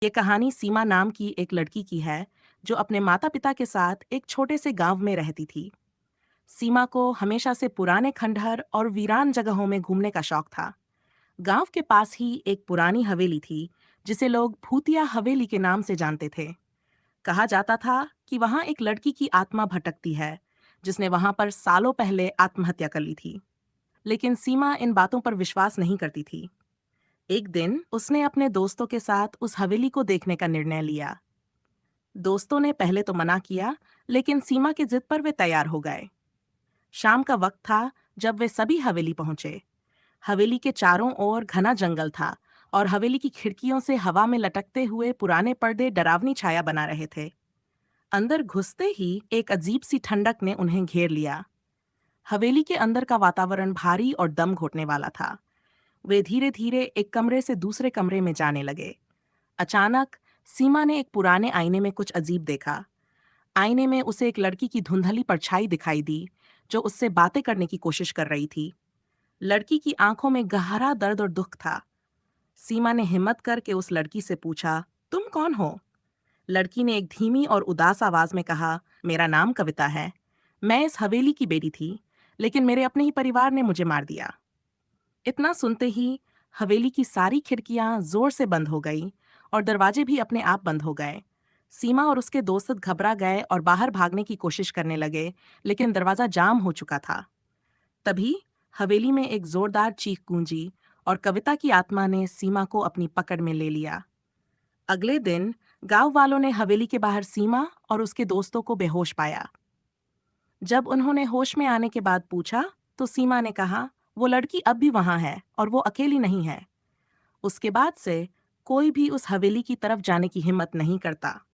ये कहानी सीमा नाम की एक लड़की की है जो अपने माता पिता के साथ एक छोटे से गांव में रहती थी। सीमा को हमेशा से पुराने खंडहर और वीरान जगहों में घूमने का शौक था। गांव के पास ही एक पुरानी हवेली थी जिसे लोग भूतिया हवेली के नाम से जानते थे। कहा जाता था कि वहां एक लड़की की आत्मा भटकती है जिसने वहां पर सालों पहले आत्महत्या कर ली थी। लेकिन सीमा इन बातों पर विश्वास नहीं करती थी। एक दिन उसने अपने दोस्तों के साथ उस हवेली को देखने का निर्णय लिया। दोस्तों ने पहले तो मना किया, लेकिन सीमा की जिद पर वे तैयार हो गए। शाम का वक्त था जब वे सभी हवेली पहुंचे। हवेली के चारों ओर घना जंगल था और हवेली की खिड़कियों से हवा में लटकते हुए पुराने पर्दे डरावनी छाया बना रहे थे। अंदर घुसते ही एक अजीब सी ठंडक ने उन्हें घेर लिया। हवेली के अंदर का वातावरण भारी और दम घोटने वाला था। वे धीरे धीरे एक कमरे से दूसरे कमरे में जाने लगे। अचानक सीमा ने एक पुराने आईने में कुछ अजीब देखा। आईने में उसे एक लड़की की धुंधली परछाई दिखाई दी जो उससे बातें करने की कोशिश कर रही थी। लड़की की आंखों में गहरा दर्द और दुख था। सीमा ने हिम्मत करके उस लड़की से पूछा, तुम कौन हो? लड़की ने एक धीमी और उदास आवाज में कहा, मेरा नाम कविता है। मैं इस हवेली की बेटी थी, लेकिन मेरे अपने ही परिवार ने मुझे मार दिया। इतना सुनते ही हवेली की सारी खिड़कियां जोर से बंद हो गईं और दरवाजे भी अपने आप बंद हो गए। सीमा और उसके दोस्त घबरा गए और बाहर भागने की कोशिश करने लगे, लेकिन दरवाजा जाम हो चुका था। तभी हवेली में एक जोरदार चीख गूंजी और कविता की आत्मा ने सीमा को अपनी पकड़ में ले लिया। अगले दिन गांव वालों ने हवेली के बाहर सीमा और उसके दोस्तों को बेहोश पाया। जब उन्होंने होश में आने के बाद पूछा, तो सीमा ने कहा, वो लड़की अब भी वहां है और वो अकेली नहीं है। उसके बाद से कोई भी उस हवेली की तरफ जाने की हिम्मत नहीं करता।